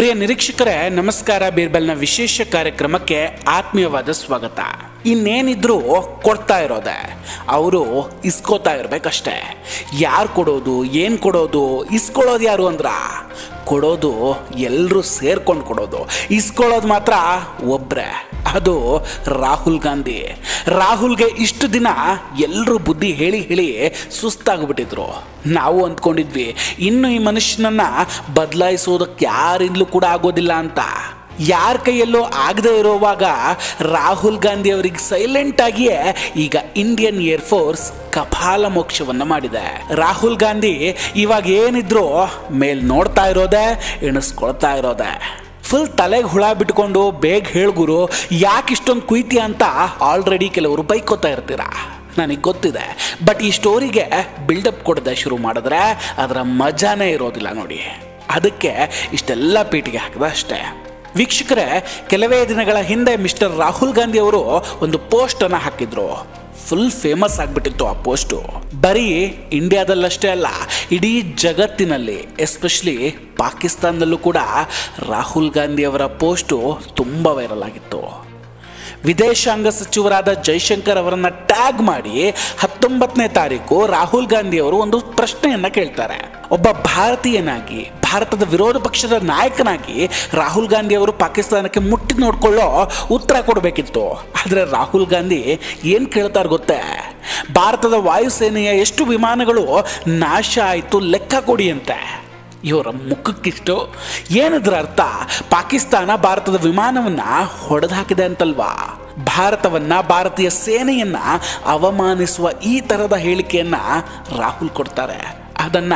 ಪ್ರಿಯ ನಿರೀಕ್ಷಕರೇ ನಮಸ್ಕಾರ. ಬೀರ್ಬಲ್ನ ವಿಶೇಷ ಕಾರ್ಯಕ್ರಮಕ್ಕೆ ಆತ್ಮೀಯವಾದ ಸ್ವಾಗತ. ಇನ್ನೇನಿದ್ರು ಕೊಡ್ತಾ ಇರೋದೆ, ಅವರು ಇಸ್ಕೋತಾ ಇರ್ಬೇಕಷ್ಟೆ. ಯಾರು ಕೊಡೋದು, ಏನು ಕೊಡೋದು, ಇಸ್ಕೊಳ್ಳೋದು ಯಾರು ಅಂದ್ರ ಕೊಡೋದು ಎಲ್ಲರೂ ಸೇರ್ಕೊಂಡು ಕೊಡೋದು, ಇಸ್ಕೊಳ್ಳೋದು ಮಾತ್ರ ಒಬ್ರೆ, ಅದು ರಾಹುಲ್ ಗಾಂಧಿ. ರಾಹುಲ್ಗೆ ಇಷ್ಟು ದಿನ ಎಲ್ಲರೂ ಬುದ್ಧಿ ಹೇಳಿ ಹೇಳಿ ಸುಸ್ತಾಗ್ಬಿಟ್ಟಿದ್ರು. ನಾವು ಅಂದ್ಕೊಂಡಿದ್ವಿ ಇನ್ನು ಈ ಮನುಷ್ಯನನ್ನ ಬದಲಾಯಿಸೋದಕ್ಕೆ ಯಾರಿಂದಲೂ ಕೂಡ ಆಗೋದಿಲ್ಲ ಅಂತ. ಯಾರ ಕೈಯಲ್ಲೂ ಆಗದೆ ಇರೋವಾಗ ರಾಹುಲ್ ಗಾಂಧಿ ಅವರಿಗೆ ಸೈಲೆಂಟ್ ಆಗಿಯೇ ಈಗ ಇಂಡಿಯನ್ ಏರ್ ಫೋರ್ಸ್ ಕಪಾಲ ಮೋಕ್ಷವನ್ನ ಮಾಡಿದೆ. ರಾಹುಲ್ ಗಾಂಧಿ ಇವಾಗ ಏನಿದ್ರು ಮೇಲ್ ನೋಡ್ತಾ ಇರೋದೆ, ಎಣಿಸ್ಕೊಳ್ತಾ ಇರೋದೆ. ಫುಲ್ ತಲೆಗೆ ಹುಳ ಬಿಟ್ಕೊಂಡು ಬೇಗ ಹೇಳ್ಗುರು, ಯಾಕೆ ಇಷ್ಟೊಂದು ಕುಯ್ತಿ ಅಂತ ಆಲ್ರೆಡಿ ಕೆಲವರು ಬೈಕೋತಾ ಇರ್ತೀರ, ನನಗೆ ಗೊತ್ತಿದೆ. ಬಟ್ ಈ ಸ್ಟೋರಿಗೆ ಬಿಲ್ಡಪ್ ಕೊಡದೆ ಶುರು ಮಾಡಿದ್ರೆ ಅದರ ಮಜಾನೇ ಇರೋದಿಲ್ಲ ನೋಡಿ. ಅದಕ್ಕೆ ಇಷ್ಟೆಲ್ಲ ಪೀಟಿಗೆ ಹಾಕಿದ ಅಷ್ಟೇ. ವೀಕ್ಷಕರೇ, ಕೆಲವೇ ದಿನಗಳ ಹಿಂದೆ ಮಿಸ್ಟರ್ ರಾಹುಲ್ ಗಾಂಧಿ ಅವರು ಒಂದು ಪೋಸ್ಟ್ ಅನ್ನ ಹಾಕಿದ್ರು. ಫುಲ್ ಫೇಮಸ್ ಆಗ್ಬಿಟ್ಟಿತ್ತು ಆ ಪೋಸ್ಟು. ಬರೀ ಇಂಡಿಯಾದಲ್ಲಷ್ಟೇ ಅಲ್ಲ, ಇಡೀ ಜಗತ್ತಿನಲ್ಲಿ, ಎಸ್ಪೆಷಲಿ ಪಾಕಿಸ್ತಾನದಲ್ಲೂ ಕೂಡ ರಾಹುಲ್ ಗಾಂಧಿ ಅವರ ಪೋಸ್ಟು ತುಂಬ ವೈರಲ್ ಆಗಿತ್ತು. ವಿದೇಶಾಂಗ ಸಚಿವರಾದ ಜೈಶಂಕರ್ ಅವರನ್ನ ಟ್ಯಾಗ್ ಮಾಡಿ 19ನೇ ತಾರೀಕು ರಾಹುಲ್ ಗಾಂಧಿ ಅವರು ಒಂದು ಪ್ರಶ್ನೆಯನ್ನ ಕೇಳ್ತಾರೆ. ಒಬ್ಬ ಭಾರತೀಯನಾಗಿ, ಭಾರತದ ವಿರೋಧ ಪಕ್ಷದ ನಾಯಕನಾಗಿ ರಾಹುಲ್ ಗಾಂಧಿ ಅವರು ಪಾಕಿಸ್ತಾನಕ್ಕೆ ಮುಟ್ಟಿ ನೋಡ್ಕೊಳ್ಳೋ ಉತ್ತರ ಕೊಡಬೇಕಿತ್ತು. ಆದರೆ ರಾಹುಲ್ ಗಾಂಧಿ ಏನು ಕೇಳ್ತಾರೆ ಗೊತ್ತೇ? ಭಾರತದ ವಾಯುಸೇನೆಯ ಎಷ್ಟು ವಿಮಾನಗಳು ನಾಶ ಆಯಿತು ಲೆಕ್ಕ ಕೊಡಿ ಅಂತೆ. ಇವರ ಮುಖಕ್ಕಿಷ್ಟು ಏನದ್ರ ಅರ್ಥ? ಪಾಕಿಸ್ತಾನ ಭಾರತದ ವಿಮಾನವನ್ನ ಹೊಡೆದು ಹಾಕಿದೆ ಅಂತಲ್ವಾ? ಭಾರತವನ್ನ, ಭಾರತೀಯ ಸೇನೆಯನ್ನ ಅವಮಾನಿಸುವ ಈ ತರದ ಹೇಳಿಕೆಯನ್ನ ರಾಹುಲ್ ಕೊಡ್ತಾರೆ. ಅದನ್ನ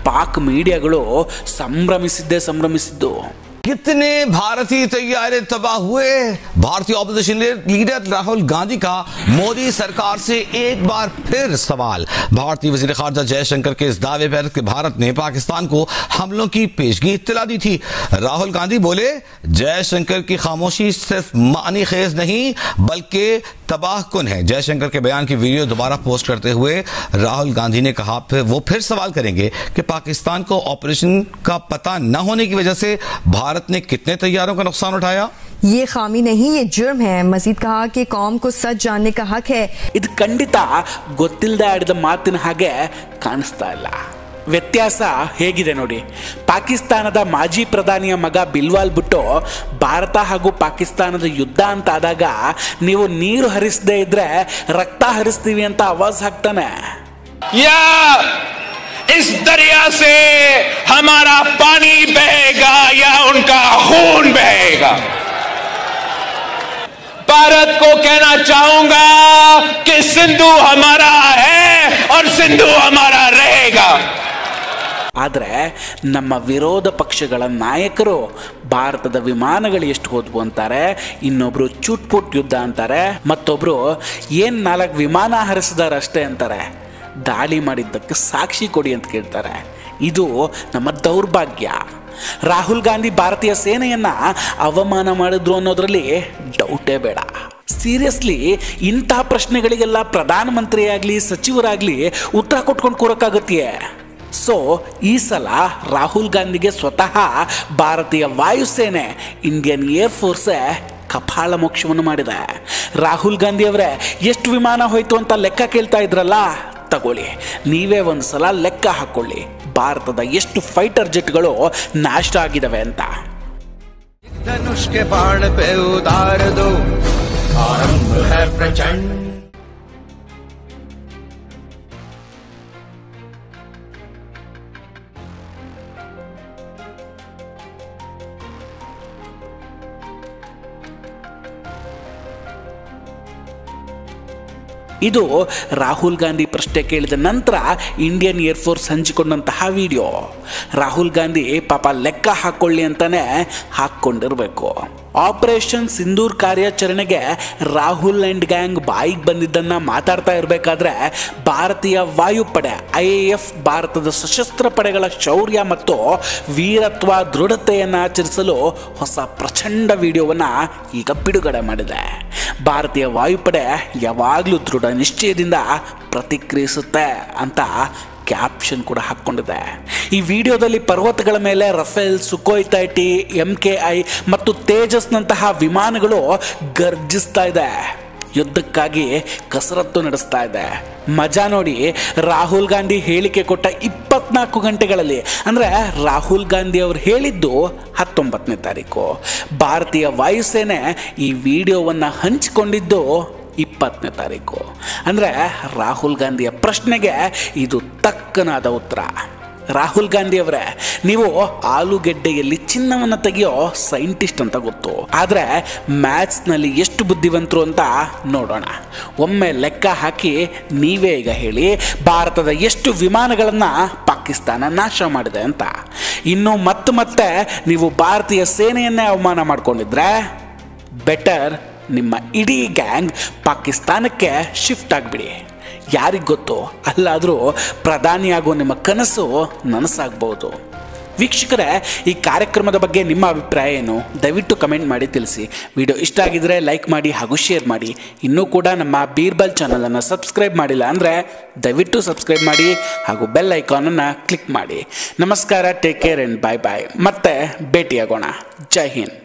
ಪಾಕ್ ಮೀಡಿಯಾಗಳು ಸಂಭ್ರಮಿಸಿದ್ದು. कितने भारतीय तैयारे तबाह हुए। भारतीय ऑपोजिशन लीडर राहुल गांधी का मोदी सरकार से एक बार फिर सवाल। भारतीय वजीर खारजा जयशंकर के इस दावे पर कि भारत ने पाकिस्तान को हमलों की पेशगी इत्तला दी थी। राहुल गांधी बोले, जयशंकर की खामोशी सिर्फ मानी खेज नहीं बल्कि तबाह कुन है। जयशंकर के बयान की वीडियो दोबारा पोस्ट करते हुए राहुल गांधी ने कहा वो फिर सवाल करेंगे कि पाकिस्तान को ऑपरेशन का पता न होने की वजह से भारत ने कितने तैयारों का नुकसान उठाया। ये खामी नहीं, ये जुर्म है। मजीद कहा कि कौम को सच जानने का हक है। ಇದು ಖಂಡಿತ ಗೊತ್ತಿಲ್ಲದೆ ಆಡಿದ ಮಾತಿನ ಹಾಗೆ ಕಾಣಿಸ್ತಾ ಇಲ್ಲ. ವ್ಯತ್ಯಾಸ ಹೇಗಿದೆ ನೋಡಿ. ಪಾಕಿಸ್ತಾನದ ಮಾಜಿ ಪ್ರಧಾನಿಯ ಮಗ ಬಿಲ್ವಾಲ್ ಭುಟ್ಟೋ ಭಾರತ ಹಾಗೂ ಪಾಕಿಸ್ತಾನದ ಯುದ್ಧ ಅಂತ ಆದಾಗ ನೀವು ನೀರು ಹರಿಸದೇ ಇದ್ರೆ ರಕ್ತ ಹರಿಸ್ತೀವಿ ಅಂತ ಆವಾಜ್ ಹಾಕ್ತಾನೆ. इस दरिया से हमारा पानी बहेगा या उनका खून बहेगा। भारत को कहना चाहूंगा कि सिंधु हमारा है और सिंधु हमारा रहेगा। ಆದರೆ ನಮ್ಮ ವಿರೋಧ ಪಕ್ಷಗಳ ನಾಯಕರು ಭಾರತದ ವಿಮಾನಗಳು ಎಷ್ಟು ಹೋದ್ವು ಅಂತಾರೆ, ಇನ್ನೊಬ್ರು ಚುಟ್ಪುಟ್ ಯುದ್ಧ ಅಂತಾರೆ, ಮತ್ತೊಬ್ರು ಏನ್ 4 ವಿಮಾನ ಹಾರಿಸಿದಾರಷ್ಟೇ ಅಂತಾರೆ. ದಾಳಿ ಮಾಡಿದ್ದಕ್ಕೆ ಸಾಕ್ಷಿ ಕೊಡಿ ಅಂತ ಕೇಳ್ತಾರೆ. ಇದು ನಮ್ಮ ದೌರ್ಭಾಗ್ಯ. ರಾಹುಲ್ ಗಾಂಧಿ ಭಾರತೀಯ ಸೇನೆಯನ್ನ ಅವಮಾನ ಮಾಡಿದ್ರು ಅನ್ನೋದ್ರಲ್ಲಿ ಡೌಟೇ ಬೇಡ. ಸೀರಿಯಸ್ಲಿ ಇಂಥ ಪ್ರಶ್ನೆಗಳಿಗೆಲ್ಲ ಪ್ರಧಾನಮಂತ್ರಿಯಾಗ್ಲಿ ಸಚಿವರಾಗ್ಲಿ ಉತ್ತರ ಕೊಟ್ಕೊಂಡು ಕೂರಕ್ಕಾಗತ್ತೆಯೇ? ಸೊ ಈ ಸಲ ರಾಹುಲ್ ಗಾಂಧಿಗೆ ಸ್ವತಃ ಭಾರತೀಯ ವಾಯುಸೇನೆ, ಇಂಡಿಯನ್ ಏರ್ ಫೋರ್ಸೇ ಕಪಾಳ ಮೋಕ್ಷವನ್ನು ಮಾಡಿದೆ. ರಾಹುಲ್ ಗಾಂಧಿ ಅವರೇ, ಎಷ್ಟು ವಿಮಾನ ಹೋಯ್ತು ಅಂತ ಲೆಕ್ಕ ಕೇಳ್ತಾ ಇದ್ರಲ್ಲ, ತಗೊಳ್ಳಿ, ನೀವೇ ಒಂದ್ಸಲ ಲೆಕ್ಕ ಹಾಕೊಳ್ಳಿ ಭಾರತದ ಎಷ್ಟು ಫೈಟರ್ ಜೆಟ್ಗಳು ನಾಶ ಆಗಿದಾವೆ ಅಂತ. धनुष के बाण पे उतार दो, आरंभ है प्रचंड। ಇದು ರಾಹುಲ್ ಗಾಂಧಿ ಪ್ರಶ್ನೆ ಕೇಳಿದ ನಂತರ ಇಂಡಿಯನ್ ಏರ್ ಫೋರ್ಸ್ ಹಂಚಿಕೊಂಡಂತಹ ವಿಡಿಯೋ. ರಾಹುಲ್ ಗಾಂಧಿ ಪಾಪ ಲೆಕ್ಕ ಹಾಕೊಳ್ಳಿ ಅಂತಾನೆ ಹಾಕ್ಕೊಂಡಿರ್ಬೇಕು. ಆಪರೇಷನ್ ಸಿಂಧೂರ್ ಕಾರ್ಯಾಚರಣೆಗೆ ರಾಹುಲ್ ಅಂಡ್ ಗ್ಯಾಂಗ್ ಬಾಯಿಗೆ ಬಂದಿದ್ದನ್ನು ಮಾತಾಡ್ತಾ ಇರಬೇಕಾದ್ರೆ ಭಾರತೀಯ ವಾಯುಪಡೆ IAF ಭಾರತದ ಸಶಸ್ತ್ರ ಪಡೆಗಳ ಶೌರ್ಯ ಮತ್ತು ವೀರತ್ವ ದೃಢತೆಯನ್ನು ಆಚರಿಸಲು ಹೊಸ ಪ್ರಚಂಡ ವಿಡಿಯೋವನ್ನು ಈಗ ಬಿಡುಗಡೆ ಮಾಡಿದೆ. ಭಾರತೀಯ ವಾಯುಪಡೆ ಯಾವಾಗಲೂ ದೃಢ ನಿಶ್ಚಯದಿಂದ ಪ್ರತಿಕ್ರಿಯಿಸುತ್ತೆ ಅಂತ ಕ್ಯಾಪ್ಷನ್ ಕೂಡ ಹಾಕ್ಕೊಂಡಿದೆ. ಈ ವಿಡಿಯೋದಲ್ಲಿ ಪರ್ವತಗಳ ಮೇಲೆ ರಫೇಲ್, ಸುಖೋಯ್ 30, MKI ಮತ್ತು ತೇಜಸ್ನಂತಹ ವಿಮಾನಗಳು ಗರ್ಜಿಸ್ತಾ ಇದೆ, ಯುದ್ಧಕ್ಕಾಗಿ ಕಸರತ್ತು ನಡೆಸ್ತಾ ಇದೆ. ಮಜಾ ನೋಡಿ, ರಾಹುಲ್ ಗಾಂಧಿ ಹೇಳಿಕೆ ಕೊಟ್ಟ 24 ಗಂಟೆಗಳಲ್ಲಿ, ಅಂದರೆ ರಾಹುಲ್ ಗಾಂಧಿ ಅವರು ಹೇಳಿದ್ದು 19ನೇ ತಾರೀಕು, ಭಾರತೀಯ ವಾಯುಸೇನೆ ಈ ವಿಡಿಯೋವನ್ನು ಹಂಚಿಕೊಂಡಿದ್ದು 20ನೇ ತಾರೀಕು. ಅಂದರೆ ರಾಹುಲ್ ಗಾಂಧಿಯ ಪ್ರಶ್ನೆಗೆ ಇದು ತಕ್ಕನಾದ ಉತ್ತರ. ರಾಹುಲ್ ಗಾಂಧಿ ಅವರೇ, ನೀವು ಆಲೂಗೆಡ್ಡೆಯಲ್ಲಿ ಚಿನ್ನವನ್ನು ತೆಗೆಯೋ ಸೈಂಟಿಸ್ಟ್ ಅಂತ ಗೊತ್ತು, ಆದರೆ ಮ್ಯಾಥ್ಸ್ನಲ್ಲಿ ಎಷ್ಟು ಬುದ್ಧಿವಂತರು ಅಂತ ನೋಡೋಣ. ಒಮ್ಮೆ ಲೆಕ್ಕ ಹಾಕಿ ನೀವೇ ಈಗ ಹೇಳಿ, ಭಾರತದ ಎಷ್ಟು ವಿಮಾನಗಳನ್ನು ಪಾಕಿಸ್ತಾನ ನಾಶ ಮಾಡಿದೆ ಅಂತ. ಇನ್ನು ಮತ್ತೆ ನೀವು ಭಾರತೀಯ ಸೇನೆಯನ್ನೇ ಅವಮಾನ ಮಾಡಿಕೊಂಡಿದ್ರೆ ಬೆಟರ್ ನಿಮ್ಮ ಇಡೀ ಗ್ಯಾಂಗ್ ಪಾಕಿಸ್ತಾನಕ್ಕೆ ಶಿಫ್ಟ್ ಆಗಿಬಿಡಿ. ಯಾರಿಗೆ ಗೊತ್ತು, ಅಲ್ಲಾದರೂ ಪ್ರಧಾನಿಯಾಗೋ ನಿಮ್ಮ ಕನಸು ನನಸಾಗ್ಬೋದು. ವೀಕ್ಷಕರೇ, ಈ ಕಾರ್ಯಕ್ರಮದ ಬಗ್ಗೆ ನಿಮ್ಮ ಅಭಿಪ್ರಾಯ ಏನು? ದಯವಿಟ್ಟು ಕಮೆಂಟ್ ಮಾಡಿ ತಿಳಿಸಿ. ವಿಡಿಯೋ ಇಷ್ಟ ಆಗಿದ್ರೆ ಲೈಕ್ ಮಾಡಿ ಹಾಗೂ ಶೇರ್ ಮಾಡಿ. ಇನ್ನೂ ಕೂಡ ನಮ್ಮ ಬೀರ್ಬಲ್ ಚಾನಲನ್ನು ಸಬ್ಸ್ಕ್ರೈಬ್ ಮಾಡಿಲ್ಲ ಅಂದರೆ ದಯವಿಟ್ಟು ಸಬ್ಸ್ಕ್ರೈಬ್ ಮಾಡಿ ಹಾಗೂ ಬೆಲ್ ಐಕಾನನ್ನು ಕ್ಲಿಕ್ ಮಾಡಿ. ನಮಸ್ಕಾರ, ಟೇಕ್ ಕೇರ್ ಆ್ಯಂಡ್ ಬಾಯ್ ಬಾಯ್. ಮತ್ತೆ ಭೇಟಿಯಾಗೋಣ. ಜೈ ಹಿಂದ್.